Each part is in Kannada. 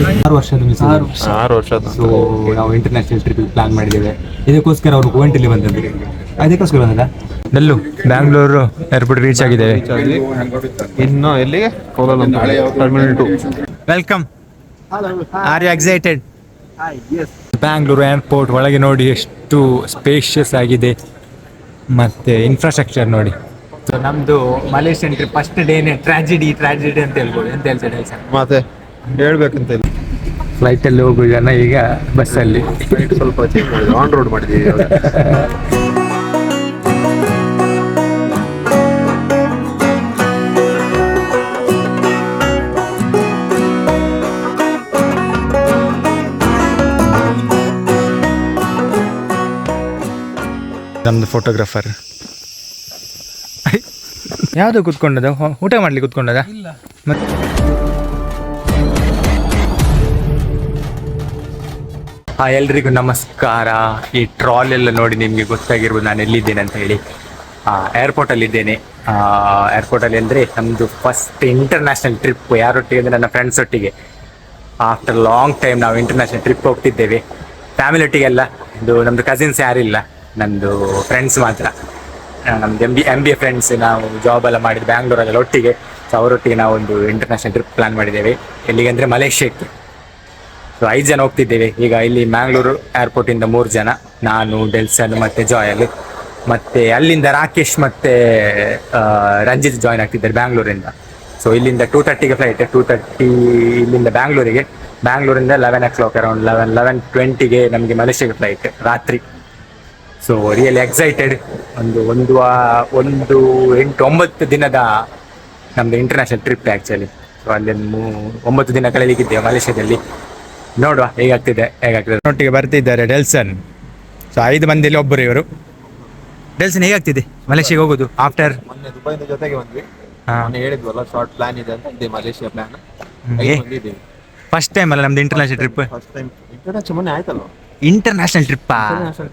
6 ವರ್ಷದ ಮಿಸ್. 6 ವರ್ಷದ. ಸೊ ನಾವು ಇಂಟರ್ನ್ಯಾಷನಲ್ ಟ್ರಿಪ್ ಪ್ಲಾನ್ ಮಾಡಿದ್ದೇವೆ. ಇದಕ್ಕೋಸ್ಕರ ಅವರು ಕುವೆಂಟಲ್ಲಿ ಬಂದದ್ದು. ಅದಕ್ಕೋಸ್ಕರ ಬಂದದ ನೆಲ್ಲು ಬ್ಯಾಂಗ್ಳೂರು ಏರ್ಪೋರ್ಟ್ ರೀಚ್ ಆಗಿದ್ದೇವೆ. ಇನ್ನು ಎಲ್ಲಿಗೆ? Terminal 2. Welcome. Are you excited? Bangalore airport ಒಳಗೆ ನೋಡಿ ಎಷ್ಟು ಸ್ಪೇಷಿಯಸ್ ಆಗಿದೆ, ಮತ್ತೆ ಇನ್ಫ್ರಾಸ್ಟ್ರಕ್ಚರ್ ನೋಡಿ. ಸೊ ನಮ್ದು ಮಲೇಷಿಯನ್ ಟ್ರಿಪ್ ಫಸ್ಟ್ ಡೇನೆ ಟ್ರಾಜಿಡಿ ಅಂತ ಹೇಳ್ಬೋದು. ಎಂತ ಹೇಳ್ತಾರೆ ಸರ್? ಮತ್ತೆ ಹೇಳ್ಬೇಕಂತ ಇಲ್ಲ. ಫ್ಲೈಟಲ್ಲಿ ಹೋಗೋ ಜನ ಈಗ ಬಸ್ಸಲ್ಲಿ. ಸ್ವಲ್ಪ ಚೇಂಜ್ ಮಾಡಿದ್ವಿ, ಆನ್ ರೋಡ್ ಮಾಡಿದ್ವಿ. ನಮ್ದು ಫೋಟೋಗ್ರಾಫರ್ ಯಾವುದು ಕೂತ್ಕೊಂಡದ? ಊಟ ಮಾಡ್ಲಿಕ್ಕೆ ಕೂತ್ಕೊಂಡದ? ಎಲ್ರಿಗೂ ನಮಸ್ಕಾರ. ಈ ಟ್ರಾಲ್ ಎಲ್ಲ ನೋಡಿ ನಿಮಗೆ ಗೊತ್ತಾಗಿರ್ಬೋದು ನಾನು ಎಲ್ಲಿದ್ದೇನೆ ಅಂತ ಹೇಳಿ. ಏರ್ಪೋರ್ಟಲ್ಲಿದ್ದೇನೆ. ಏರ್ಪೋರ್ಟಲ್ಲಿ ಅಂದರೆ ನಮ್ಮದು ಫಸ್ಟ್ ಇಂಟರ್ನ್ಯಾಷನಲ್ ಟ್ರಿಪ್. ಯಾರೊಟ್ಟಿಗೆ ಅಂದರೆ ನನ್ನ ಫ್ರೆಂಡ್ಸ್ ಒಟ್ಟಿಗೆ. ಆಫ್ಟರ್ ಲಾಂಗ್ ಟೈಮ್ ನಾವು ಇಂಟರ್ನ್ಯಾಷನಲ್ ಟ್ರಿಪ್ ಹೋಗ್ತಿದ್ದೇವೆ. ಫ್ಯಾಮಿಲಿ ಒಟ್ಟಿಗೆಲ್ಲ. ಇದು ನಮ್ಮದು ಕಸಿನ್ಸ್ ಯಾರಿಲ್ಲ, ನಮ್ಮದು ಫ್ರೆಂಡ್ಸ್ ಮಾತ್ರ. ನಮ್ದು ಎಮ್ ಬಿ ಎ ಫ್ರೆಂಡ್ಸ್. ನಾವು ಜಾಬ್ ಎಲ್ಲ ಮಾಡಿದ್ದು ಬ್ಯಾಂಗ್ಳೂರಲ್ಲೆಲ್ಲ ಒಟ್ಟಿಗೆ. ಸೊ ಅವರೊಟ್ಟಿಗೆ ನಾವು ಒಂದು ಇಂಟರ್ನ್ಯಾಷನಲ್ ಟ್ರಿಪ್ ಪ್ಲಾನ್ ಮಾಡಿದ್ದೇವೆ. ಎಲ್ಲಿಗೆ ಅಂದರೆ ಮಲೇಷ್ಯಾಕ್ಕೆ. ಸೊ 5 ಜನ ಹೋಗ್ತಿದ್ದೇವೆ. ಈಗ ಇಲ್ಲಿ ಮ್ಯಾಂಗ್ಳೂರು ಏರ್ಪೋರ್ಟಿಂದ 3 ಜನ, ನಾನು, ಡೆಲ್ಸನ್ ಮತ್ತು ಜಾಯಲ್. ಮತ್ತು ಅಲ್ಲಿಂದ ರಾಕೇಶ್ ಮತ್ತು ರಂಜಿತ್ ಜಾಯ್ನ್ ಆಗ್ತಿದ್ದಾರೆ ಬ್ಯಾಂಗ್ಳೂರಿಂದ. ಸೊ ಇಲ್ಲಿಂದ 2:30ಗೆ ಫ್ಲೈಟ್. 2:30 ಇಲ್ಲಿಂದ ಬ್ಯಾಂಗ್ಳೂರಿಂದ 11 o'clock ಅರೌಂಡ್ 11:20ಗೆ ನಮಗೆ ಮಲೇಷ್ಯಾಗೆ ಫ್ಲೈಟ್ ರಾತ್ರಿ. So really excited. ಒಂದು 8-9 ದಿನದ ನಮ್ಮದು ಇಂಟರ್ನ್ಯಾಷನಲ್ ಟ್ರಿಪ್ ಆ್ಯಕ್ಚುಲಿ. ಸೊ ಅಲ್ಲಿ 9 ದಿನ ಕಳೀಲಿಕ್ಕಿದ್ದೇವೆ ಮಲೇಷ್ಯಾದಲ್ಲಿ. ನೋಡುವ ಹೇಗಾಗ್ತಿದೆ. ಒಟ್ಟಿಗೆ ಬರ್ತಿದ್ದಾರೆ ಡೆಲ್ಸನ್. ಸೊ 5 ಮಂದಿಯಲ್ಲಿ ಒಬ್ಬರು ಇವರು. ಡೆಲ್ಸನ್ ಹೇಗಾಗ್ತಿದೆ ಮಲೇಷ್ಯಾಗೆ ಹೋಗೋದು ಆಫ್ಟರ್? ಮೊನ್ನೆ ದುಬೈನ ಜೊತೆಗೆ ಬಂದ್ವಿ. ಹೇಳಿದ್ವಲ್ಲ ಶಾರ್ಟ್ ಪ್ಲಾನ್ ಇದೆ ಅಂತ. ಇದೆ ಮಲೇಷ್ಯಾ ಪ್ಲಾನ್. ಫಸ್ಟ್ ಟೈಮ್ ಅಲ್ಲ ನಮ್ದು international trip. First time international ಮೊನ್ನೆ ಆಯ್ತಲ್ವ? International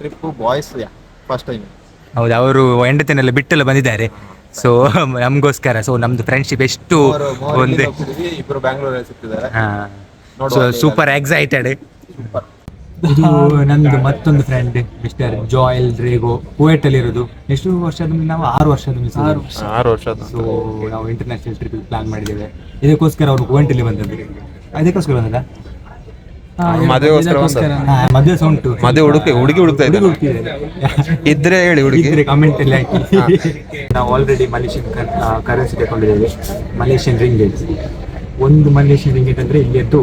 trip boys first time. ಹೌದು, ಅವರು ಹೆಂಡತಿನೆಲ್ಲ ಬಿಟ್ಟೆಲ್ಲ ಬಂದಿದ್ದಾರೆ. ಸೊ ನಮಗೋಸ್ಕರ. ಸೊ ನಮ್ದು ಫ್ರೆಂಡ್ಶಿಪ್ ಎಷ್ಟು ಒಂದು ಇಬ್ರು ಬ್ಯಾಂಗ್ಳೂರಲ್ಲಿ ಸಿಗ್ತಿದ್ದಾರೆ. Super excited. ಇದು ನಮ್ದು ಮತ್ತೊಂದು ಫ್ರೆಂಡ್ ಮಿಸ್ಟರ್ ಜಾಯಲ್ ರೇಗೋ, ಕುವೈಟಲ್ಲಿ ಇರೋದು. ಎಷ್ಟು ವರ್ಷದ? ನಾವು 6 ವರ್ಷದ ಮಿಸ್. 6 ವರ್ಷದ. ಸೊ ನಾವು ಇಂಟರ್ನ್ಯಾಷನಲ್ ಟ್ರಿಪ್ ಪ್ಲಾನ್ ಮಾಡಿದ್ದೇವೆ. ಇದಕ್ಕೋಸ್ಕರ ಅವರು ಕುವೆಂಟಲ್ಲಿ ಬಂದದ್ದು. ಅದಕ್ಕೋಸ್ಕರ ಬಂದದ ಮದುವೆ ಸಹ ಉಂಟು. ಹುಡುಗಿ ಹುಡುಕ್ತಾ ಇದ್ದಾರೆ. ಇದ್ರೆ ಹೇಳಿ, ಹುಡುಗಿ ಕಮೆಂಟ್ ಅಲ್ಲಿ ಹಾಕಿ. ನಾವು ಆಲ್ರೆಡಿ ಮಲೇಷಿಯನ್ ಕರೆನ್ಸಿ ತಗೊಂಡಿದ್ದೇವೆ. Malaysian ringgit. ಒಂದು ಮಲೇಷಿಯನ್ ರಿಂಗೇಟ್ ಅಂದರೆ ಇಲ್ಲಿಯದ್ದು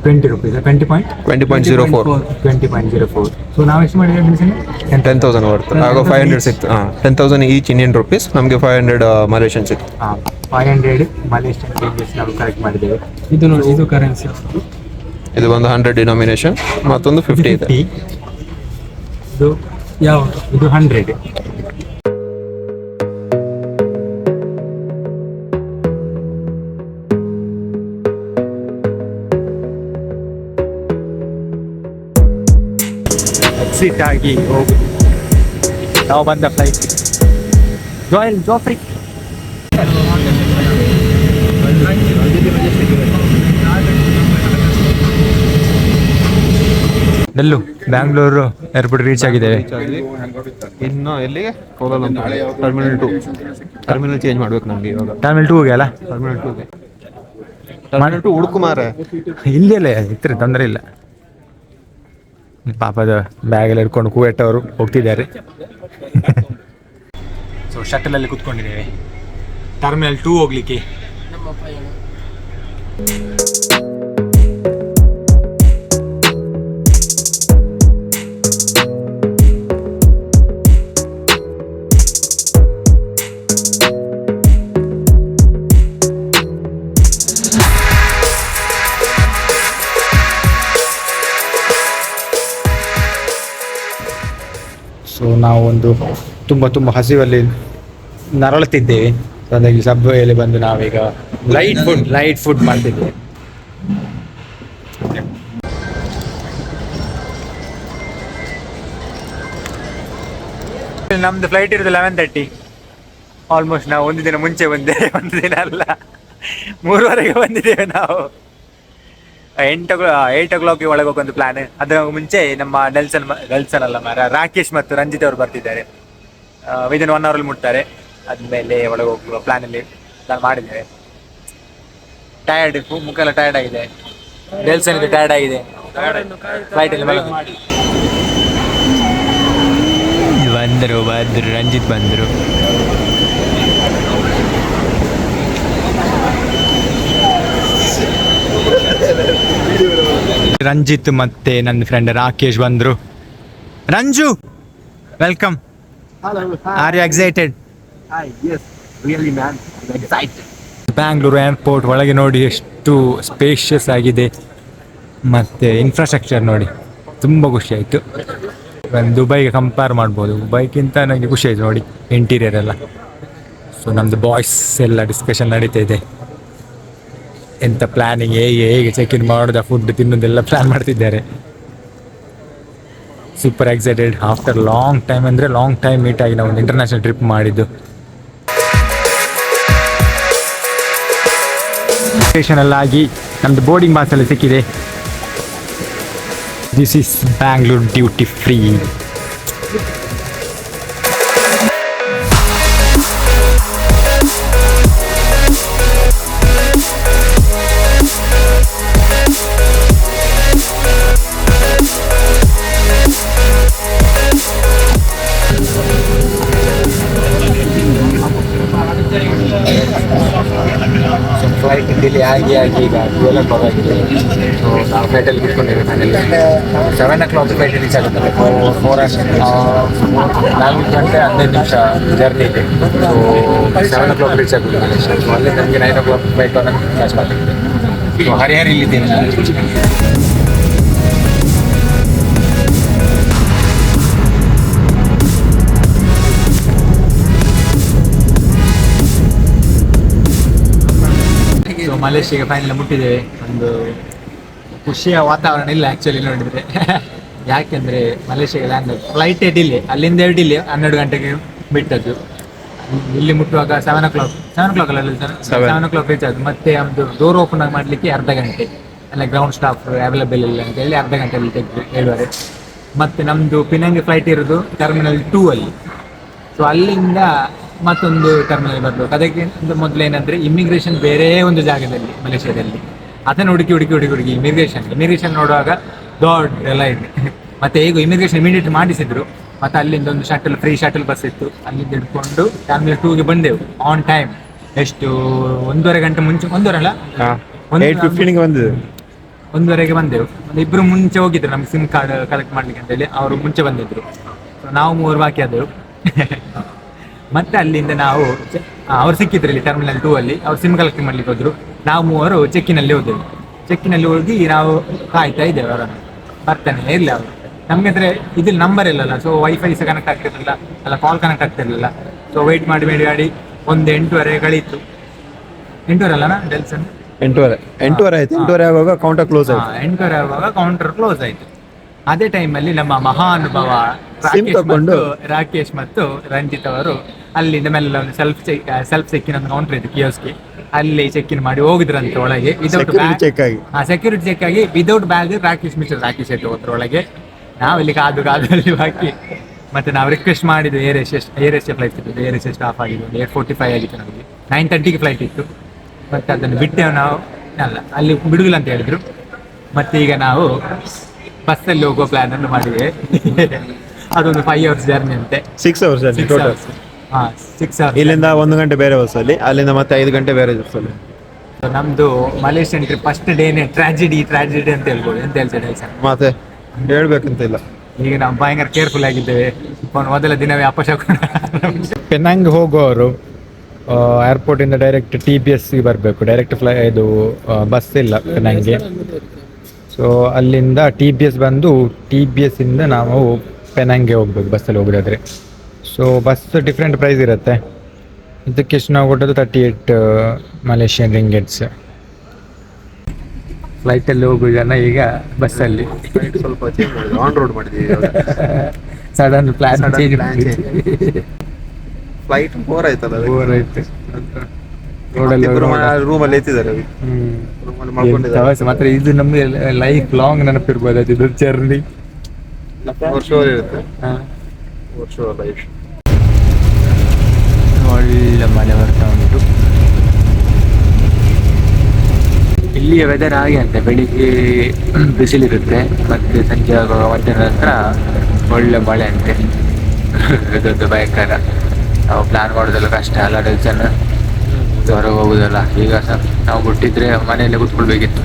20 rupees. 20.04. ಸೊ ನಾವು ಎಷ್ಟು ಮಾಡಿದ್ದೇವೆ? 10,000 ವರ್ತ್. ಆಗ 500 ಸಿಕ್ತು. 10,000 ಈಚ್ ಇಂಡಿಯನ್ ರುಪೀಸ್. ನಮಗೆ 500 ಮಲೇಷಿಯನ್ ಸಿಕ್ತು. 500 ಮಲೇಷಿಯನ್ ರಿಂಗೇಟ್ಸ್ ನಾವು ಕಲೆಕ್ಟ್ ಮಾಡಿದ್ದೇವೆ. ಇದು ನೋಡಿ, ಇದು ಕರೆನ್ಸಿ. ಇದು ಒಂದು 100 ಡಿನಾಮಿನೇಷನ್, ಮತ್ತೊಂದು 50 ಇದೆ. ಇದು ಯಾವುದು? ಇದು 100. ಎಕ್ಸಿಟ್ ಆಗಿ ಹೋಗುದು. ನಾವು ಬಂದ ಫ್ಲೈಟ್ ಜಾಫ್ರಿ. ನೆಲ್ಲು ಬ್ಯಾಂಗ್ಳೂರು ಏರ್ಪೋರ್ಟ್ ರೀಚ್ ಆಗಿದ್ದೇವೆ. ಇನ್ನು ಎಲ್ಲಿಗೆ? ಟರ್ಮಿನಲ್ 2. ಟರ್ಮಿನಲ್ ಚೇಂಜ್ ಮಾಡ್ಬೇಕು ನಮ್ಗೆ ಇವಾಗ. ಟರ್ಮಿನಲ್ 2 ಅಲ್ಲ? ಟರ್ಮಿನಲ್ 2 ಹುಡುಕು ಮಾರೆ. ಇಲ್ಲೇ ಇದ್ರೆ ತೊಂದರೆ ಇಲ್ಲ. ಪಾಪದ ಬ್ಯಾಗ್ ಎಲ್ಲ ಇಟ್ಕೊಂಡು ಕುವೆಟ್ ಅವರು ಹೋಗ್ತಿದ್ದಾರೆ. ಸೊ ಶಟಲಲ್ಲಿ ಕುತ್ಕೊಂಡಿದ್ದೇವೆ ಟರ್ಮಿನಲ್ 2 ಹೋಗ್ಲಿಕ್ಕೆ. ಸೊ ನಾವು ಒಂದು ತುಂಬ ಹಸಿವಲ್ಲಿ ನರಳುತ್ತಿದ್ದೇವೆ. ಹಾಗಾಗಿ ಸಬ್ವೇಯಲ್ಲಿ ಬಂದು ನಾವೀಗ ಲೈಟ್ ಫುಡ್ ಮಾಡ್ತಿದ್ದೇವೆ. ನಮ್ದು ಫ್ಲೈಟ್ ಇರೋದು 11:30. ಆಲ್ಮೋಸ್ಟ್ ನಾವು ಒಂದು ದಿನ ಮುಂಚೆ ಬಂದೆ, ಒಂದು ದಿನ ಅಲ್ಲ 3 ಗಂಟೆಗೆ ಬಂದಿದ್ದೇವೆ ನಾವು. 8 o'clock ಒಳಗೆ ಹೋಗೊಂದು ಪ್ಲಾನ್. ಅದರ ಮುಂಚೆ ನಮ್ಮ ನೆಲ್ಸನ್ ಅಲ್ಲ ರಾಕೇಶ್ ಮತ್ತು ರಂಜಿತ್ ಅವರು ಬರ್ತಿದ್ದಾರೆ. ವಿದಿನ್ 1 hour ಅಲ್ಲಿ ಮುಟ್ತಾರೆ. ಆದ್ಮೇಲೆ ಒಳಗೆ ಹೋಗುವ ಪ್ಲಾನ್ ಅಲ್ಲಿ ನಾನು ಮಾಡಿದ್ದೇವೆ. ಟಯರ್ಡ್, ಮುಖ ಎಲ್ಲ ಟಯರ್ಡ್ ಆಗಿದೆ. ನೆಲ್ಸನ್ ಟಯರ್ಡ್ ಆಗಿದೆ ಫ್ಲೈಟ್ ಅಲ್ಲಿ ಬಂದರು ರಂಜಿತ್ ಬಂದರು. ರಂಜಿತ್ ಮತ್ತೆ ನನ್ನ ಫ್ರೆಂಡ್ ರಾಕೇಶ್ ಬಂದ್ರು. Ranju, welcome. Are you excited? Bangalore airport ಒಳಗೆ ನೋಡಿ ಎಷ್ಟು ಸ್ಪೇಷಿಯಸ್ ಆಗಿದೆ, ಮತ್ತೆ ಇನ್ಫ್ರಾಸ್ಟ್ರಕ್ಚರ್ ನೋಡಿ ತುಂಬ ಖುಷಿ ಆಯಿತು. ದುಬೈಗೆ ಕಂಪೇರ್ ಮಾಡ್ಬೋದು. ದುಬೈಗಿಂತ ನನಗೆ ಖುಷಿ ಆಯಿತು ನೋಡಿ ಇಂಟೀರಿಯರ್ ಎಲ್ಲ. ಸೊ ನಮ್ಮದು ಬಾಯ್ಸ್ ಎಲ್ಲ ಡಿಸ್ಕಷನ್ ನಡೀತಾ ಇದೆ. ಎಂಥ ಪ್ಲ್ಯಾನಿಂಗ್, ಹೇಗೆ ಚೆಕ್ ಇನ್ ಮಾಡೋದು, ಫುಡ್ ತಿನ್ನೋದೆಲ್ಲ ಪ್ಲ್ಯಾನ್ ಮಾಡ್ತಿದ್ದಾರೆ. Super excited. After long time ಅಂದರೆ ಲಾಂಗ್ ಟೈಮ್ ಮೀಟ್ ಆಗಿ ನಾವು ಒಂದು ಇಂಟರ್ನ್ಯಾಷನಲ್ ಟ್ರಿಪ್ ಮಾಡಿದ್ದು. ಸ್ಟೇಷನಲ್ಲಾಗಿ ನಮ್ಮದು ಬೋರ್ಡಿಂಗ್ ಪಾಸಲ್ಲಿ ಸಿಕ್ಕಿದೆ. This is Bangalore duty free. Flight delay ಆಗಿ ಈಗ 12 o'clock ಆಗಿದೆ. ಸೊ ನಾವು ಫ್ಲೈಟಲ್ಲಿ ಕೂತ್ಕೊಂಡಿದ್ದೀವಿ. ಮನೇಲಿ 7 o'clock ಫ್ಲೈಟ್ ರೀಚ್ ಆಗುತ್ತಲ್ಲ. 4 ಗಂಟೆ 15 ನಿಮಿಷ ಜರ್ನಿ ಇದೆ. ಸೊ 7 o'clock ರೀಚ್ ಆಗುತ್ತೆ ಮಲೇಷ್ಯಾ. ಸೊ ಅಲ್ಲಿ ನಮಗೆ 9 o'clock ಫ್ಲೈಟ್ ಕ್ಯಾಚ್ ಮಾಡ್ತಿದ್ದೆ. ಸೊ ಹರಿಹರ ಇಲ್ಲಿದ್ದೀನಿ. ಸೊ ಮಲೇಷ್ಯಾಗೆ ಫೈನಲ್ ಮುಟ್ಟಿದ್ದೇವೆ. ಒಂದು ಖುಷಿಯ ವಾತಾವರಣ ಇಲ್ಲ ಆ್ಯಕ್ಚುಲಿ ನೋಡಿದರೆ. ಯಾಕೆಂದರೆ ಮಲೇಷ್ಯಾಗೆ ಲ್ಯಾಂಡ್ ಫ್ಲೈಟೇ ಡಿಲೇ, ಅಲ್ಲಿಂದ ಡಿಲೇ 12 ಗಂಟೆಗೆ ಬಿಟ್ಟದ್ದು. ಇಲ್ಲಿ ಮುಟ್ಟುವಾಗ 7 o'clock ಅಲ್ಲ ಸರ್, 7 o'clock ರೀಚ್ ಆಯಿತು. ಮತ್ತೆ ನಮ್ಮದು ಡೋರ್ ಓಪನ್ ಮಾಡಲಿಕ್ಕೆ ಅರ್ಧ ಗಂಟೆ, ಅಲ್ಲ ಗ್ರೌಂಡ್ ಸ್ಟಾಫ್ ಅವೈಲೇಬಲ್ ಇಲ್ಲ ಅಂತ ಹೇಳಿ ಅರ್ಧ ಗಂಟೆಯಲ್ಲಿ ತೆಗೆದು 7:30. ಮತ್ತು ನಮ್ಮದು ಪಿನಂಗಿ ಫ್ಲೈಟ್ ಇರೋದು ಟರ್ಮಿನಲ್ 2 ಅಲ್ಲಿ. ಸೊ ಅಲ್ಲಿಂದ ಮತ್ತೊಂದು ಟರ್ಮಿನಲ್ ಬರಬೇಕು. ಅದಕ್ಕೆ ಮೊದಲೇನಂದರೆ ಇಮಿಗ್ರೇಷನ್ ಬೇರೆ ಒಂದು ಜಾಗದಲ್ಲಿ ಮಲೇಷ್ಯಾದಲ್ಲಿ. ಅದನ್ನು ಹುಡುಕಿ ಇಮಿಗ್ರೇಷನ್ ನೋಡುವಾಗ ದೊಡ್ಡ ಲೈನ್. ಮತ್ತು ಈಗ ಇಮಿಗ್ರೇಷನ್ ಇಮಿಡಿಯೇಟ್ ಮಾಡಿಸಿದ್ರು. ಮತ್ತು ಅಲ್ಲಿಂದ ಒಂದು ಫ್ರೀ ಶಟಲ್ ಬಸ್ ಇತ್ತು. ಅಲ್ಲಿಂದ ಹಿಡ್ಕೊಂಡು ಟರ್ಮಿನಲ್ 2ಗೆ ಬಂದೆವು ಆನ್ ಟೈಮ್. ಎಷ್ಟು 1.5 ಗಂಟೆ ಮುಂಚೆ, 1.5 ಅಲ್ಲ 8:15ಗೆ ಬಂದಿದೆ. 1:30ಗೆ ಬಂದೆವು. ಒಂದು ಇಬ್ಬರು ಮುಂಚೆ ಹೋಗಿದ್ರು ನಮ್ಗೆ ಸಿಮ್ ಕಾರ್ಡ್ ಕಲೆಕ್ಟ್ ಮಾಡ್ಲಿಕ್ಕೆ ಅಂತೇಳಿ. ಅವರು ಮುಂಚೆ ಬಂದಿದ್ರು. ಸೊ ನಾವು 3 ಬಾಕಿ ಆದೆವು. ಮತ್ತೆ ಅಲ್ಲಿಂದ ನಾವು ಅವ್ರು ಸಿಕ್ಕಿದ್ರು ಇಲ್ಲಿ ಟರ್ಮಿನಲ್ 2 ಅಲ್ಲಿ. ಅವ್ರು ಸಿಮ್ ಕಲೆಕ್ಟ್ ಮಾಡ್ಲಿಕ್ಕೆ ಹೋದ್ರು. ನಾವು 3 ಚೆಕ್ಕಿನಲ್ಲಿ ಹೋದೆವು. ಚೆಕ್ಕಿನಲ್ಲಿ ಹೋಗಿ ನಾವು ಕಾಯ್ತಾ ಇದ್ದೇವೆ ಅವರನ್ನು, ಬರ್ತಾನೆ ಇರಲಿ ಅವರು. ನಮಗೆ ಅಂದರೆ ಇದಿಲ್ಲ, ನಂಬರ್ ಇಲ್ಲಲ್ಲ. ಸೊ ವೈಫೈ ಸಹ ಕನೆಕ್ಟ್ ಆಗ್ತಿರಲಿಲ್ಲ, ಅಲ್ಲ ಕಾಲ್ ಕನೆಕ್ಟ್ ಆಗ್ತಿರಲಿಲ್ಲ. ಸೊ ವೆಯ್ಟ್ ಮಾಡಿ ಒಂದು 8:30 ಕಳೀತು. 8:30 ಅಲ್ಲನಾ ಡೆಲ್ಸನ್? 8:30 ಆಯ್ತು. 8:30 ಆಗುವಾಗ ಕೌಂಟರ್ ಕ್ಲೋಸ್ ಆಯ್ತು. 8:30 ಆಗುವಾಗ ಕೌಂಟರ್ ಕ್ಲೋಸ್ ಆಯಿತು. ಅದೇ ಟೈಮಲ್ಲಿ ನಮ್ಮ ಮಹಾನುಭವ ರಾಕೇಶ್ ಮತ್ತು ರಂಜಿತ್ ಅವರು ಅಲ್ಲಿಂದ ಮೇಲೆ ಒಂದು ಸೆಲ್ಫ್ ಚೆಕ್ಕಿನ ಒಂದು ಕೌಂಟರ್ ಇತ್ತು ಕಿಯೋಸ್ಗೆ. ಅಲ್ಲಿ ಚೆಕ್ ಇನ್ ಮಾಡಿ ಹೋಗಿದ್ರಂತೆ ಒಳಗೆ. ಸೆಕ್ಯೂರಿಟಿ ಚೆಕ್ ಆಗಿ ವಿದೌಟ್ ಬ್ಯಾಗ್ ರಾಕೇಶ್ ಆಯ್ತು ಹೋದ್ರ ಒಳಗೆ. ನಾವಿಲ್ಲಿ ಕಾದು ಅಲ್ಲಿ ಹಾಕಿ ಮತ್ತೆ ನಾವು ರಿಕ್ವೆಸ್ಟ್ ಮಾಡಿದ್ವಿ. ಏರ್ ಏಷ್ಯಾ ಫ್ಲೈಟ್ ಇತ್ತು. ಏರ್ ಏಷ್ಯಾ ಸ್ಟಾಪ್ ಆಗಿದ್ದು 8:45 ಆಗಿತ್ತು. ನಮಗೆ 9:30ಗೆ ಫ್ಲೈಟ್ ಇತ್ತು. ಮತ್ತೆ ಅದನ್ನು ಬಿಟ್ಟೆವು ನಾವು. ಅಲ್ಲ, ಅಲ್ಲಿ ಬಿಡುಗಿಲ್ಲ ಅಂತ ಹೇಳಿದ್ರು. ಮತ್ತೆ ಈಗ ನಾವು ಬಸ್ಸಲ್ಲಿ ಹೋಗೋ ಪ್ಲಾನ್ ಅನ್ನು ಮಾಡಿದೆ. ಅದೊಂದು 5 hours ಜರ್ನಿ ಅಂತೆ. 6 hours ಟೋಟಲ್. 6 hours. ಇಲ್ಲಿಂದ 1 ಗಂಟೆ ಬೇರೆ ಬಸ್ಸಲ್ಲಿ, ಅಲ್ಲಿಂದ ಮತ್ತೆ 5 ಗಂಟೆ ಬೇರೆ ಬಸ್ಸಲ್ಲಿ. ನಮ್ದು ಮಲೇಷಿಯನ್ ಟ್ರಿಪ್ ಫಸ್ಟ್ ಡೇನೆ ಟ್ರಾಜಿಡಿ ಅಂತ ಹೇಳ್ಬೋದು. ಎಂತ ಹೇಳ್ತಾರೆ ಸರ್? ಮತ್ತೆ ಹೇಳ್ಬೇಕಂತ ಇಲ್ಲ. ಈಗ ನಾವು ಭಯಂಕರ ಕೇರ್ಫುಲ್ ಆಗಿದ್ದೇವೆ. ಮೊದಲ ದಿನವೇ ಅಪಶಕುನ. ಪೆನಾಂಗ್ ಹೋಗೋರು ಏರ್ಪೋರ್ಟಿಂದ ಡೈರೆಕ್ಟ್ TBS ಬರಬೇಕು. ಡೈರೆಕ್ಟ್ ಇದು ಬಸ್ ಇಲ್ಲ ಪೆನಾಂಗ್ಗೆ. ಸೊ ಅಲ್ಲಿಂದ TBS ಬಂದು TBS ಇಂದ ನಾವು ಪೆನಾಂಗ್ಗೆ ಹೋಗ್ಬೇಕು ಬಸ್ಸಲ್ಲಿ ಹೋಗೋದಾದ್ರೆ. ಸೊ ಬಸ್ ಡಿಫ್ರೆಂಟ್ ಪ್ರೈಸ್ ಇರುತ್ತೆ. ಇದಕ್ಕೆ ಎಷ್ಟು ನಾವು ಕೊಟ್ಟದ್ದು 38 ಮಲೇಷಿಯನ್ ರಿಂಗೆಟ್ಸ್. ಫ್ಲೈಟಲ್ಲಿ ಹೋಗೋ ಜನ ಈಗ ಬಸ್ಸಲ್ಲಿ ಸ್ವಲ್ಪ ಚೇಂಜ್ ಮಾಡಿದ್ವಿ, ಆನ್ ರೋಡ್ ಮಾಡಿದ್ವಿ. ಸಡನ್ ಪ್ಲಾನ್ ಚೇಂಜ್ ಮಾಡಿ ಫ್ಲೈಟ್ ಬೋರ್ ಆಯ್ತಲ್ಲ. ಬೋರ್ ಆಯ್ತು. ರೂಮಲ್ಲಿ ಎತ್ತಿದ್ದಾರೆ. ರೂಮಲ್ಲಿ ಪ್ರವಾಸ ಮಾತ್ರ ಇದು ನಮ್ಗೆ ಲೈಫ್ ಲಾಂಗ್ ನೆನಪಿರ್ಬೋದು ಅದು ಇದು ಜರ್ನಿ. ವರ್ಷವರೆ ಇರುತ್ತೆ, ವರ್ಷವಲ್ಲ ಎಷ್ಟು. ಒಳ್ಳೆ ಮಳೆ ಬರ್ತಾ ಉಂಟು. ಇಲ್ಲಿಯ ವೆದರ್ ಹಾಗೆ ಅಂತೆ, ಬೆಳಿಗ್ಗೆ ಬಿಸಿಲಿರುತ್ತೆ ಮತ್ತೆ ಸಂಜೆ ಆಗುವಾಗ ಮಧ್ಯಾಹ್ನ ನಂತರ ಒಳ್ಳೆ ಮಳೆ ಅಂತೆ. ಇದೊಂದು ಭಯಂಕರ. ನಾವು ಪ್ಲಾನ್ ಮಾಡೋದೆಲ್ಲ ಕಷ್ಟ ಅಲ್ಲ, ಟೆನ್ಷನ್, ಹೊರಗೆ ಹೋಗುದಲ್ಲ. ಈಗ ನಾವು ಬಿಟ್ಟಿದ್ರೆ ಮನೆಯಲ್ಲೇ ಕೂತ್ಕೊಳ್ಬೇಕಿತ್ತು.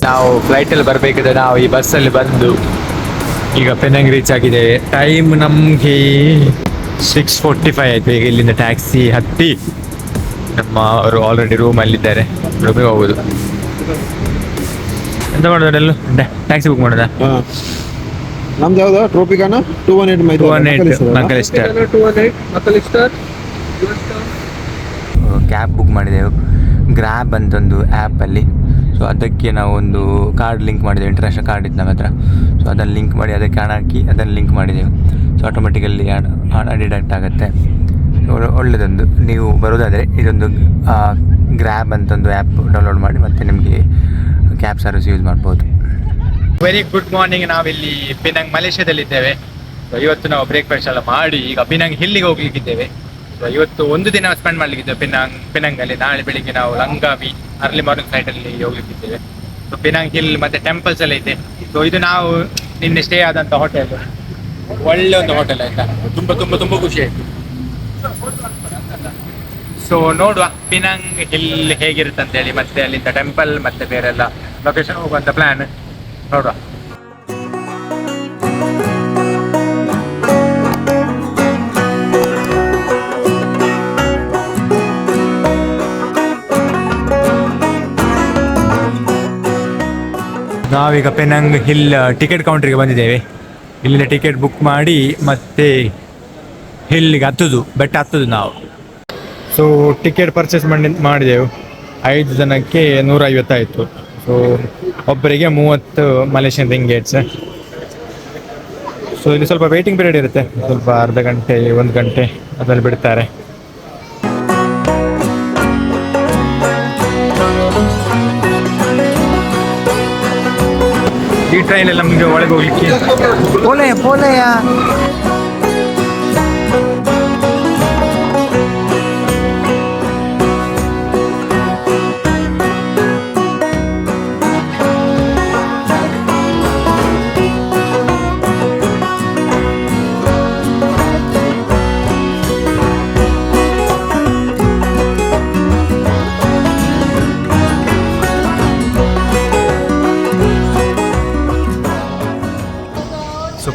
ನಾವು ಫ್ಲೈಟಲ್ಲಿ ಬರಬೇಕಿದ್ರೆ ನಾವು ಈ ಬಸ್ಸಲ್ಲಿ ಬಂದು ಈಗ ಪೆನಾಂಗ್ ರೀಚ್ ಆಗಿದ್ದೇವೆ. ಟೈಮ್ ನಮಗೆ 6:45 ಆಯಿತು. ಈಗ ಇಲ್ಲಿಂದ ಟ್ಯಾಕ್ಸಿ ಹತ್ತಿ ನಮ್ಮ ಅವರು ಆಲ್ರೆಡಿ ರೂಮಲ್ಲಿದ್ದಾರೆ, ರೂಮಿಗೆ ಹೋಗೋದು. ಎಂತ ಮಾಡೋದೆಲ್ಲ ಟ್ಯಾಕ್ಸಿ ಬುಕ್ ಮಾಡೋದಾ? ನಮ್ದು ಯಾವ್ದು ಟ್ರೋಪಿಕಾನ 218 ಮಕ್ಕಳಿಸ್ಟರ್ ಕ್ಯಾಬ್ ಬುಕ್ ಮಾಡಿದೆವು. ಗ್ರ್ಯಾಬ್ ಅಂತೊಂದು ಆ್ಯಪಲ್ಲಿ. ಸೊ ಅದಕ್ಕೆ ನಾವು ಒಂದು ಕಾರ್ಡ್ ಲಿಂಕ್ ಮಾಡಿದೆವು, ಇಂಟರ್ನ್ಯಾಷನಲ್ ಕಾರ್ಡ್ ಇತ್ತು ನಮ್ಮ ಹತ್ರ. ಸೊ ಅದನ್ನು ಲಿಂಕ್ ಮಾಡಿ ಅದಕ್ಕೆ ಹಣ ಹಾಕಿ ಅದನ್ನು ಲಿಂಕ್ ಮಾಡಿದೆವು. ಸೊ ಆಟೋಮೆಟಿಕಲ್ಲಿ ಹಣ ಡಿಡಕ್ಟ್ ಆಗುತ್ತೆ. ಒಳ್ಳೆಯದೊಂದು, ನೀವು ಬರೋದಾದರೆ ಇದೊಂದು ಗ್ರ್ಯಾಬ್ ಅಂತ ಒಂದು ಆ್ಯಪ್ ಡೌನ್ಲೋಡ್ ಮಾಡಿ ಮತ್ತೆ ನಿಮಗೆ ಕ್ಯಾಬ್ ಸರ್ವಿಸ್ ಯೂಸ್ ಮಾಡ್ಬೋದು. Very good morning. ನಾವಿಲ್ಲಿ ಪಿನಾಂಗ್ ಮಲೇಷ್ಯಾದಲ್ಲಿದ್ದೇವೆ. ಸೊ ಇವತ್ತು ನಾವು ಬ್ರೇಕ್ಫಾಸ್ಟ್ ಎಲ್ಲ ಮಾಡಿ ಈಗ ಪಿನಾಂಗ್ ಹಿಲ್ಲಿಗೆ ಹೋಗ್ಲಿಕ್ಕಿದ್ದೇವೆ. ಸೊ ಇವತ್ತು ಒಂದು ದಿನ ಸ್ಪೆಂಡ್ ಮಾಡ್ಲಿಕ್ಕಿದ್ದೇವೆ ಪಿನಾಂಗಲ್ಲಿ. ನಾಳೆ ಬೆಳಿಗ್ಗೆ ನಾವು ಲಂಗಾವಿ ಅರ್ಲಿ ಮಾರ್ನಿಂಗ್ ಫ್ಲೈಟಲ್ಲಿ ಹೋಗ್ಲಿಕ್ಕಿದ್ದೇವೆ. ಸೊ ಪಿನಾಂಗ್ ಹಿಲ್ ಮತ್ತೆ ಟೆಂಪಲ್ಸ್ ಎಲ್ಲ ಇದೆ. ಸೊ ಇದು ನಾವು ನಿನ್ನೆ ಸ್ಟೇ ಆದಂಥ ಹೋಟೆಲ್, ಒಳ್ಳೆ ಒಂದು ಹೋಟೆಲ್ ಆಯ್ತಾ, ತುಂಬ ತುಂಬ ತುಂಬ ಖುಷಿ ಆಯಿತು. ಸೊ ನೋಡುವ ಪಿನಾಂಗ್ ಹಿಲ್ ಹೇಗಿರುತ್ತೆ ಅಂತೇಳಿ, ಮತ್ತೆ ಅಲ್ಲಿಂದ ಟೆಂಪಲ್ ಮತ್ತೆ ಬೇರೆಲ್ಲ ಲೊಕೇಶನ್ ಹೋಗುವಂಥ ಪ್ಲ್ಯಾನ್ ನೋಡುವ. ನಾವೀಗ ಪೆನಾಂಗ್ ಹಿಲ್ ಟಿಕೆಟ್ ಕೌಂಟ್ರಿಗೆ ಬಂದಿದ್ದೇವೆ. ಇಲ್ಲಿಂದ ಟಿಕೆಟ್ ಬುಕ್ ಮಾಡಿ ಮತ್ತೆ ಹಿಲ್ಲಿಗೆ ಹತ್ತುದು, ಬೆಟ್ಟ ಹತ್ತುದು ನಾವು. ಸೊ ಟಿಕೆಟ್ ಪರ್ಚೇಸ್ ಮಾಡಿದೆವು. 5 ಜನಕ್ಕೆ 150 ಆಯಿತು. ಸೊ ಒಬ್ಬರಿಗೆ 30 ಮಲೇಷಿಯನ್ ರಿಂಗೇಟ್ಸ್. ಸೊ ಇಲ್ಲಿ ಸ್ವಲ್ಪ ವೇಟಿಂಗ್ ಪೀರಿಯಡ್ ಇರುತ್ತೆ, ಸ್ವಲ್ಪ ಅರ್ಧ ಗಂಟೆ 1 ಗಂಟೆ ಅದರಲ್ಲಿ ಬಿಡ್ತಾರೆ. ಈ ಟ್ರೈನಲ್ಲಿ ನಮಗೆ ಒಳಗೆ ಹೋಗ್ಲಿಕ್ಕೆ ಪೋಲೆಯ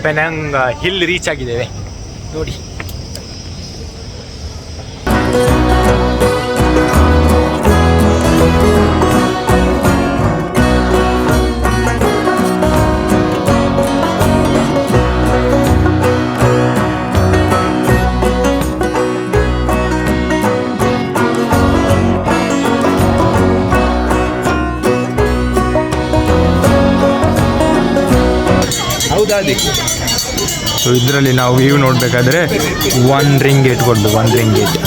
ಪೆನಾಂಗ್ ಹಿಲ್ ರೀಚ್ ಆಗಿದ್ದೇವೆ ನೋಡಿ. ಸೊ ಇದರಲ್ಲಿ ನಾವು ವ್ಯೂ ನೋಡಬೇಕಾದ್ರೆ 1 ರಿಂಗೇಟ್ ಕೊಡು, 1 ರಿಂಗೇಟ್.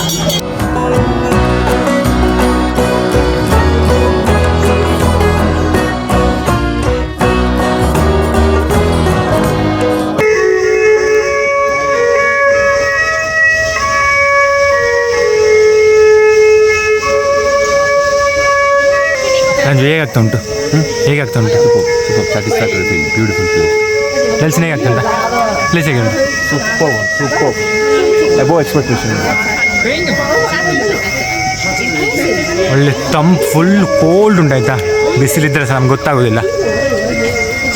ಹೇಗಾಗ್ತಾ ಉಂಟು? ಹೇಗಾಗ್ತಾ ಉಂಟು? Satisfactory, beautiful place. ಕೆಲಸ ಹೇಗಾಗ್ತಾ ಉಂಟು? ಪ್ಲೇಸ್ ಹೇಗೆ ಉಂಟು? Super above expectation. ಒಳ್ಳೆ ಫುಲ್ ಕೋಲ್ಡ್ ಉಂಟಾಯ್ತಾ. ಬಿಸಿಲಿದ್ದರೆ ಸಹ ನಮ್ಗೆ ಗೊತ್ತಾಗೋದಿಲ್ಲ.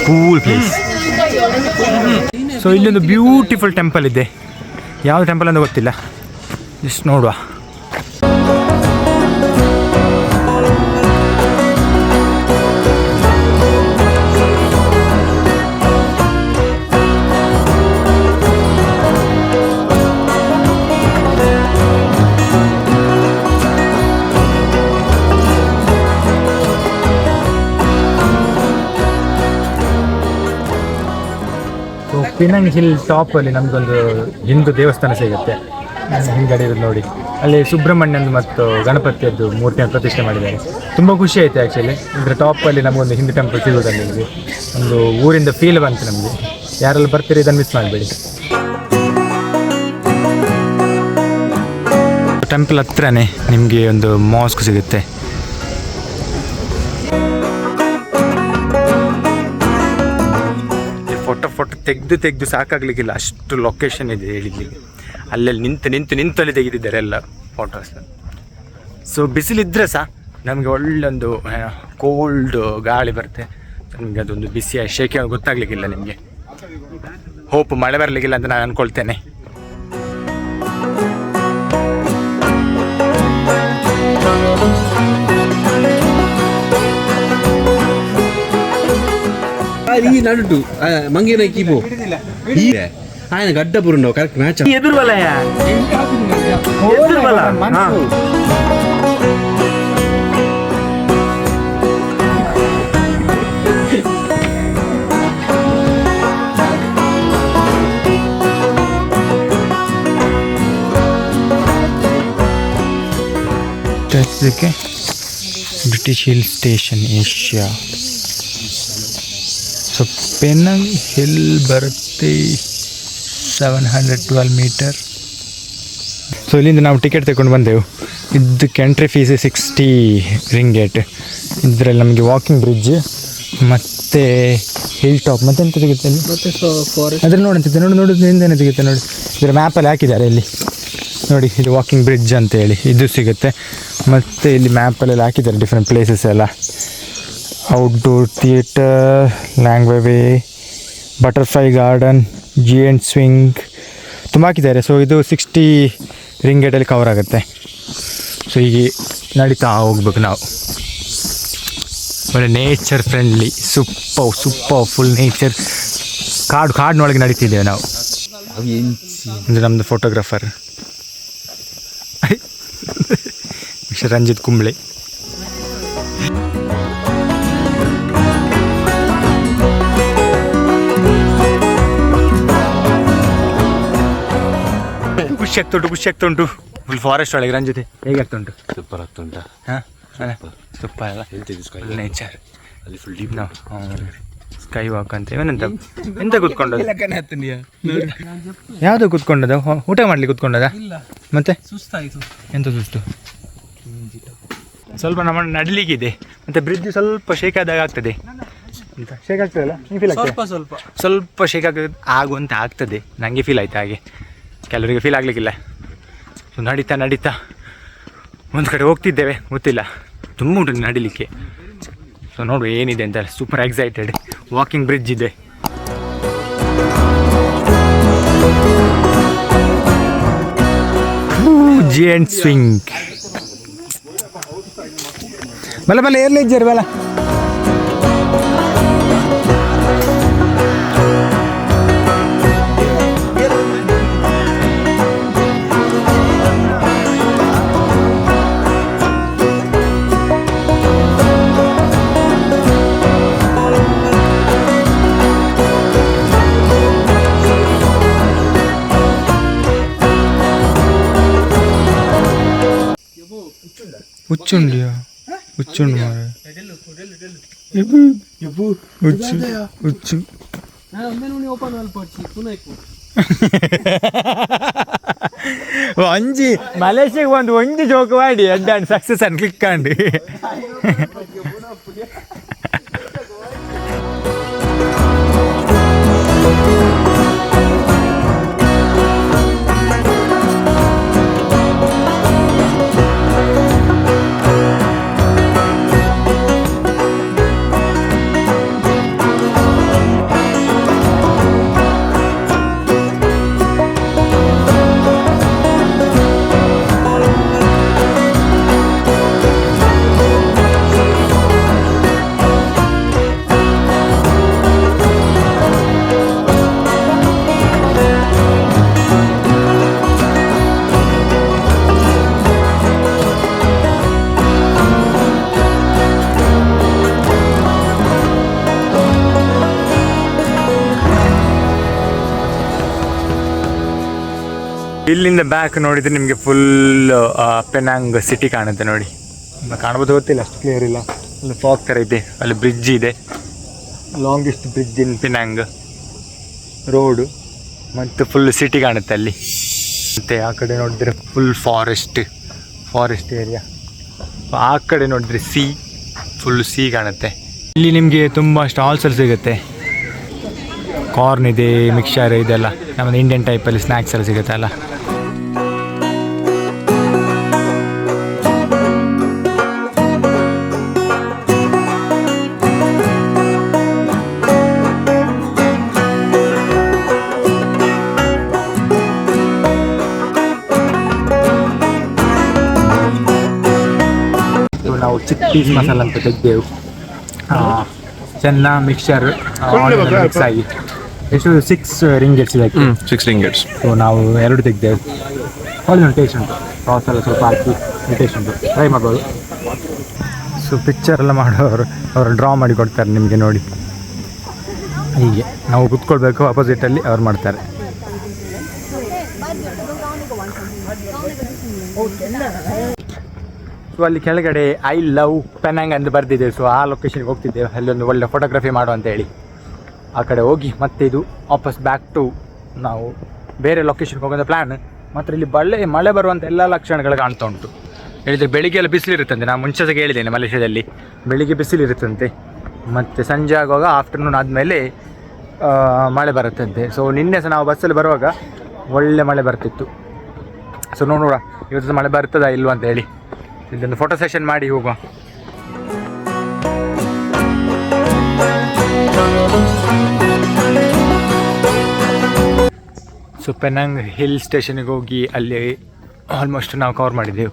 Cool place. ಸೊ ಇಲ್ಲೊಂದು ಬ್ಯೂಟಿಫುಲ್ ಟೆಂಪಲ್ ಇದೆ. ಯಾವ ಟೆಂಪಲ್ ಅಂತ ಗೊತ್ತಿಲ್ಲ, ಜಸ್ಟ್ ನೋಡುವ. ಪಿನಂಗ್ ಹಿಲ್ ಟಾಪಲ್ಲಿ ನಮಗೊಂದು ಹಿಂದೂ ದೇವಸ್ಥಾನ ಸಿಗುತ್ತೆ ಹಿಂಗಡೆ ಇರೋದು ನೋಡಿ. ಅಲ್ಲಿ ಸುಬ್ರಹ್ಮಣ್ಯಂದು ಮತ್ತು ಗಣಪತಿಯದ್ದು ಮೂರ್ತಿಯನ್ನು ಪ್ರತಿಷ್ಠೆ ಮಾಡಿದ್ದಾರೆ. ತುಂಬ ಖುಷಿ ಆಯಿತು ಆ್ಯಕ್ಚುಲಿ. ಇದರ ಟಾಪಲ್ಲಿ ನಮಗೊಂದು ಹಿಂದೂ ಟೆಂಪಲ್ ಸಿಗೋದಲ್ಲಿ ನಿಮಗೆ ಒಂದು ಊರಿಂದ ಫೀಲ್ ಬಂತು ನಮಗೆ. ಯಾರೆಲ್ಲ ಬರ್ತೀರಿ ಇದನ್ನು ಮಿಸ್ ಮಾಡಬೇಡಿ. ಟೆಂಪಲ್ ಹತ್ರನೇ ನಿಮಗೆ ಒಂದು ಮಾಸ್ಕ್ ಸಿಗುತ್ತೆ. ಫೋಟೋ ತೆಗೆದು ಸಾಕಾಗಲಿಕ್ಕಿಲ್ಲ, ಅಷ್ಟು ಲೊಕೇಶನ್ ಇದೆ ಹೇಳಿದ್ಲಿ. ಅಲ್ಲೆಲ್ಲಿ ನಿಂತಲ್ಲಿ ತೆಗೆದಿದ್ದಾರೆ ಎಲ್ಲ ಫೋಟೋಸ್. ಸೊ ಬಿಸಿಲಿದ್ದರೆ ಸಹ ನಮಗೆ ಒಳ್ಳೊಂದು ಕೋಲ್ಡ್ ಗಾಳಿ ಬರುತ್ತೆ. ನಮಗೆ ಅದೊಂದು ಬಿಸಿಯ ಶೇಕೆ ಗೊತ್ತಾಗಲಿಕ್ಕಿಲ್ಲ ನಿಮಗೆ. ಹೋಪ್ ಮಳೆ ಬರಲಿಕ್ಕಿಲ್ಲ ಅಂತ ನಾನು ಅಂದ್ಕೊಳ್ತೇನೆ. నడు మంగిన కీపో ఆయన గడ్డ పురుండవు కరెక్ట్ మ్యాచ్ ఎదురు వలయా ఎదురు వల British hill station Asia. So Penang hill ಬರುತ್ತೆ 712 ಮೀಟರ್. ಸೊ ಇಲ್ಲಿಂದ ನಾವು ಟಿಕೆಟ್ ತಗೊಂಡು ಬಂದೆವು. ಇದಕ್ಕೆ ಎಂಟ್ರಿ ಫೀಸ್ 60 ರಿಂಗೇಟ್. ಇದರಲ್ಲಿ ನಮಗೆ ವಾಕಿಂಗ್ ಬ್ರಿಡ್ಜ್ ಮತ್ತು ಹಿಲ್ ಟಾಪ್ ಮತ್ತು ಎಂತ ಸಿಗುತ್ತೆ ಅಲ್ಲಿ ಅದ್ರ ನೋಡಂತಿದ್ದೆ ನೋಡು ಹಿಂದೇನೆ ಸಿಗುತ್ತೆ ನೋಡಿ. ಇದರ ಮ್ಯಾಪಲ್ಲಿ ಹಾಕಿದ್ದಾರೆ ಇಲ್ಲಿ ನೋಡಿ, ಇದು ವಾಕಿಂಗ್ ಬ್ರಿಡ್ಜ್ ಅಂತೇಳಿ ಇದು ಸಿಗುತ್ತೆ. ಮತ್ತು ಇಲ್ಲಿ ಮ್ಯಾಪಲ್ಲೆಲ್ಲ ಹಾಕಿದ್ದಾರೆ ಡಿಫ್ರೆಂಟ್ ಪ್ಲೇಸಸ್ ಎಲ್ಲ. ಔಟ್ಡೋರ್ ಥಿಯೇಟರ್, ಲ್ಯಾಂಗ್ವೇ, ಬಟರ್ಫ್ಲೈ ಗಾರ್ಡನ್, ಜಿಯಂಟ್ ಸ್ವಿಂಗ್ ತುಂಬ ಹಾಕಿದ್ದಾರೆ. ಸೊ ಇದು 60 ರಿಂಗೇಟಲ್ಲಿ ಕವರ್ ಆಗುತ್ತೆ. ಸೊ ಹೀಗೆ ನಡೀತಾ ಹೋಗ್ಬೇಕು ನಾವು. ಒಳ್ಳೆ nature friendly, super full nature. ಕಾಡಿನೊಳಗೆ ನಡೀತಿದ್ದೇವೆ ನಾವು. ಇದು ನಮ್ಮದು ಫೋಟೋಗ್ರಾಫರ್ ಮಿಸ್ಟರ್ ರಂಜಿತ್ ಕುಂಬ್ಳೆ. ಖುಷಿ ಆಗ್ತಾ ಉಂಟು ಫುಲ್ ಫಾರೆಸ್ಟ್ ಒಳಗೆ. ರಂಜಿತೆ ಹೇಗೆ ಆಗ್ತಾ ಉಂಟು? ಸೂಪರ್ ಆಗ್ತುಂಟಾ? ಹಾಂ ಸೂಪರ್ ಅಲ್ಲ ನೇಚರ್ ಅಲ್ಲಿ ಫುಲ್ ಡೀಪ್ ನಾವು ಸ್ಕೈ ವಾಕ್ ಅಂತ ಇವನಂತ ಎಂತ ಕೂತ್ಕೊಂಡದ? ಯಾವುದು ಕೂತ್ಕೊಂಡದ? ಊಟ ಮಾಡ್ಲಿಕ್ಕೆ ಕೂತ್ಕೊಂಡದ? ಮತ್ತೆ ಎಂತ ಸುಸ್ತು? ಸ್ವಲ್ಪ ನಮ್ಮ ನಡಲಿಕ್ಕಿದೆ ಮತ್ತು ಬ್ರಿಡ್ಜ್ ಸ್ವಲ್ಪ ಶೇಕ್ ಆದಾಗ ಆಗ್ತದೆ ಅಂತ. ಶೇಕ್ ಆಗ್ತದಲ್ಲ ನೀವು ಫೀಲ್ ಆಗ್ತದೆ? ಸ್ವಲ್ಪ ಶೇಕ್ ಆಗುವಂತ ಆಗ್ತದೆ. ನನಗೆ ಫೀಲ್ ಆಯ್ತು ಹಾಗೆ, ಕೆಲವರಿಗೆ ಫೀಲ್ ಆಗಲಿಕ್ಕಿಲ್ಲ. ಸೊ ನಡೀತಾ ಒಂದು ಕಡೆ ಹೋಗ್ತಿದ್ದೇವೆ, ಗೊತ್ತಿಲ್ಲ ತುಂಬ ಉಂಟು ನಡಿಲಿಕ್ಕೆ. ಸೊ ನೋಡುವ ಏನಿದೆ ಅಂತ. Super excited. ವಾಕಿಂಗ್ ಬ್ರಿಡ್ಜ್ ಇದೆ. ಜಿಯಂಟ್ ಸ್ವಿಂಗ್. ಬಲ ಏರ್ಲೇ ಇದ್ದಾರೆ ಬಲ. ಹುಚ್ಚುಂಡು ಮಾರ ಹುಚ್ಚು ಒಂಜಿ ಮಲೇಷ್ಯಾಗೆ ಒಂದು ಒಂಜಿ ಜೋಕ್ ಮಾಡಿ ಅಡ್ಡಾಡಿ ಸಕ್ಸಸ್ ಅನ್ ಕ್ಲಿಕ್ ಕಾಂಡಿ. ಇಲ್ಲಿಂದ ಬ್ಯಾಕ್ ನೋಡಿದ್ರೆ ನಿಮಗೆ ಫುಲ್ ಪೆನಾಂಗ್ ಸಿಟಿ ಕಾಣುತ್ತೆ ನೋಡಿ. ಕಾಣ್ಬೋದು ಗೊತ್ತಿಲ್ಲ, ಅಷ್ಟು ಕ್ಲಿಯರ್ ಇಲ್ಲ. ಅಲ್ಲಿ ಫಾಗ್ ಥರ ಇದೆ, ಅಲ್ಲಿ ಬ್ರಿಡ್ಜ್ ಇದೆ, ಲಾಂಗೆಸ್ಟ್ ಬ್ರಿಡ್ಜ್ ಇನ್ ಪೆನಾಂಗ್, ರೋಡು ಮತ್ತು ಫುಲ್ ಸಿಟಿ ಕಾಣುತ್ತೆ ಅಲ್ಲಿ. ಮತ್ತು ಆ ಕಡೆ ನೋಡಿದ್ರೆ ಫುಲ್ ಫಾರೆಸ್ಟ್ ಏರಿಯಾ. ಆ ಕಡೆ ನೋಡಿದ್ರೆ ಫುಲ್ ಸಿ ಕಾಣುತ್ತೆ. ಇಲ್ಲಿ ನಿಮಗೆ ತುಂಬ ಸ್ಟಾಲ್ಸ್ ಅಲ್ಲಿ ಸಿಗುತ್ತೆ. ಕಾರ್ನ್ ಇದೆ, ಮಿಕ್ಸ್ಚರ್ ಇದೆಲ್ಲ ನಮ್ಮದು ಇಂಡಿಯನ್ ಟೈಪಲ್ಲಿ ಸ್ನ್ಯಾಕ್ಸ್ ಎಲ್ಲ ಸಿಗುತ್ತೆ ಅಲ್ಲ. ನಾವು ಚಿಕ್ಕೀಸ್ ಮಸಾಲ ಅಂತ ತೆಗೆದೆವು. ಚೆನ್ನ ಮಿಕ್ಸ್ಚರ್ ಮಿಕ್ಸ್ ಆಗಿ ಎಷ್ಟು 6 ರಿಂಗೆಟ್ಸ್ ಇದಕ್ಕೆ. 6 ರಿಂಗೆಟ್ಸ್. ಸೊ ನಾವು 2 ತೆಗೆದೆವು. ಒಳ್ಳೆ ಟೇಸ್ಟ್ ಉಂಟು, ಸಾಸ್ ಎಲ್ಲ ಸ್ವಲ್ಪ ಹಾಕಿ ಟೇಸ್ಟ್ ಉಂಟು, ಟ್ರೈ ಮಾಡ್ಬೋದು. ಸೊ ಪಿಕ್ಚರ್ ಎಲ್ಲ ಮಾಡೋರು ಅವರು ಡ್ರಾ ಮಾಡಿ ಕೊಡ್ತಾರೆ ನಿಮಗೆ ನೋಡಿ. ಹೀಗೆ ನಾವು ಕೂತ್ಕೊಳ್ಬೇಕು, ಅಪೋಸಿಟಲ್ಲಿ ಅವ್ರು ಮಾಡ್ತಾರೆ. ಸೊ ಅಲ್ಲಿ ಕೆಳಗಡೆ ಐ ಲವ್ ಪೆನಾಂಗ್ ಅಂತ ಬರ್ತಿದೆ. ಸೊ ಆ ಲೊಕೇಶನ್ಗೆ ಹೋಗ್ತಿದ್ದೇವೆ, ಅಲ್ಲೊಂದು ಒಳ್ಳೆ ಫೋಟೋಗ್ರಫಿ ಮಾಡುವ ಅಂತ ಹೇಳಿ. ಆ ಕಡೆ ಹೋಗಿ ಮತ್ತೆ ಇದು ವಾಪಸ್ ಬ್ಯಾಕ್ ಟು ನಾವು ಬೇರೆ ಲೊಕೇಶನ್ಗೆ ಹೋಗೋದು ಪ್ಲ್ಯಾನ್. ಮಾತ್ರ ಇಲ್ಲಿ ಮಳೆ ಬರುವಂಥ ಎಲ್ಲ ಲಕ್ಷಣಗಳು ಕಾಣ್ತಾ ಉಂಟು. ಹೇಳಿದರೆ ಬೆಳಿಗ್ಗೆ ಎಲ್ಲ ಬಿಸಿಲಿರುತ್ತಂತೆ. ನಾನು ಮುಂಚೆ ಸಹ ಹೇಳಿದ್ದೇನೆ, ಮಲೇಷ್ಯಾದಲ್ಲಿ ಬೆಳಿಗ್ಗೆ ಬಿಸಿಲಿರುತ್ತಂತೆ, ಮತ್ತು ಸಂಜೆ ಆಗುವಾಗ ಆಫ್ಟರ್ನೂನ್ ಆದಮೇಲೆ ಮಳೆ ಬರುತ್ತಂತೆ. ಸೊ ನಿನ್ನೆ ಸಹ ನಾವು ಬಸ್ಸಲ್ಲಿ ಬರುವಾಗ ಒಳ್ಳೆ ಮಳೆ ಬರ್ತಿತ್ತು. ಸೊ ನೋಡೋಣ ಇವತ್ತು ಮಳೆ ಬರ್ತದಾ ಇಲ್ವಾ ಅಂತ ಹೇಳಿ. ಇದೊಂದು ಫೋಟೋ ಸೆಷನ್ ಮಾಡಿ ಹೋಗುವ. ಸೊ ಪೆನಾಂಗ್ ಹಿಲ್ ಸ್ಟೇಷನಿಗೆ ಹೋಗಿ ಅಲ್ಲಿ ಆಲ್ಮೋಸ್ಟ್ ನಾವು ಕವರ್ ಮಾಡಿದ್ದೆವು.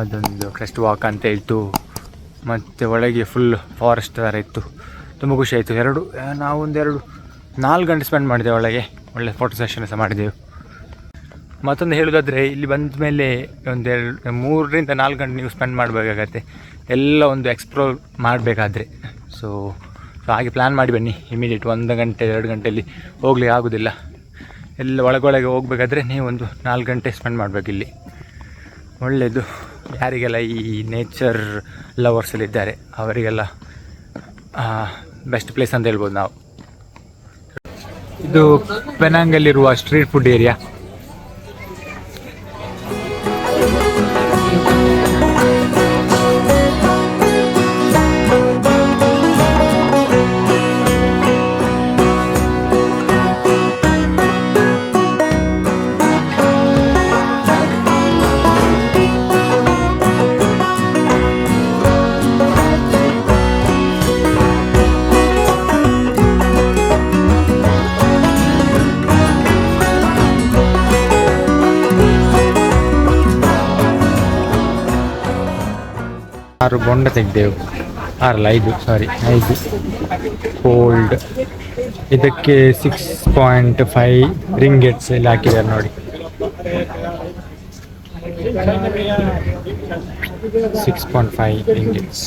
ಅದೊಂದು ಕ್ರೆಸ್ಟ್ ವಾಕ್ ಅಂತ ಹೇಳ್ತು, ಮತ್ತು ಒಳಗೆ ಫುಲ್ ಫಾರೆಸ್ಟ್ ಥರ ಇತ್ತು. ತುಂಬ ಖುಷಿ ಆಯಿತು. ನಾವು 4 ಗಂಟೆ ಸ್ಪೆಂಡ್ ಮಾಡಿದೆವು ಒಳಗೆ. ಒಳ್ಳೆ ಫೋಟೋ ಸೆಷನ್ ಸಹ ಮಾಡಿದೆವು. ಮತ್ತೊಂದು ಹೇಳೋದಾದರೆ ಇಲ್ಲಿ ಬಂದ ಮೇಲೆ 3 ರಿಂದ 4 ಗಂಟೆ ನೀವು ಸ್ಪೆಂಡ್ ಮಾಡಬೇಕಾಗತ್ತೆ ಎಲ್ಲ ಒಂದು ಎಕ್ಸ್ಪ್ಲೋರ್ ಮಾಡಬೇಕಾದ್ರೆ. ಸೊ ಹಾಗೆ ಪ್ಲ್ಯಾನ್ ಮಾಡಿ ಬನ್ನಿ. ಇಮಿಡಿಯೇಟ್ 1 ಗಂಟೆ 2 ಗಂಟೆಯಲ್ಲಿ ಹೋಗ್ಲಿಕ್ಕೆ ಆಗೋದಿಲ್ಲ. ಎಲ್ಲ ಒಳಗೊಳಗೆ ಹೋಗಬೇಕಾದ್ರೆ ನೀವು ಒಂದು 4 ಗಂಟೆ ಸ್ಪೆಂಡ್ ಮಾಡಬೇಕಿಲ್ಲಿ. ಒಳ್ಳೆಯದು ಯಾರಿಗೆಲ್ಲ ಈ ನೇಚರ್ ಲವರ್ಸಲ್ಲಿದ್ದಾರೆ ಅವರಿಗೆಲ್ಲ ಬೆಸ್ಟ್ ಪ್ಲೇಸ್ ಅಂತ ಹೇಳ್ಬೋದು ನಾವು. ಇದು ಪೆನಾಂಗಲ್ಲಿರುವ ಸ್ಟ್ರೀಟ್ ಫುಡ್ ಏರಿಯಾ. ಆರು ಬೊಂಡ ತೆಗೆದೆವು. 5 ಕೋಲ್ಡ್. ಇದಕ್ಕೆ 6.5 ರಿಂಗೆಟ್ಸ್ ಇಲ್ಲಿ ಹಾಕಿದ್ದಾರೆ ನೋಡಿ. 6.5 ರಿಂಗೆಟ್ಸ್.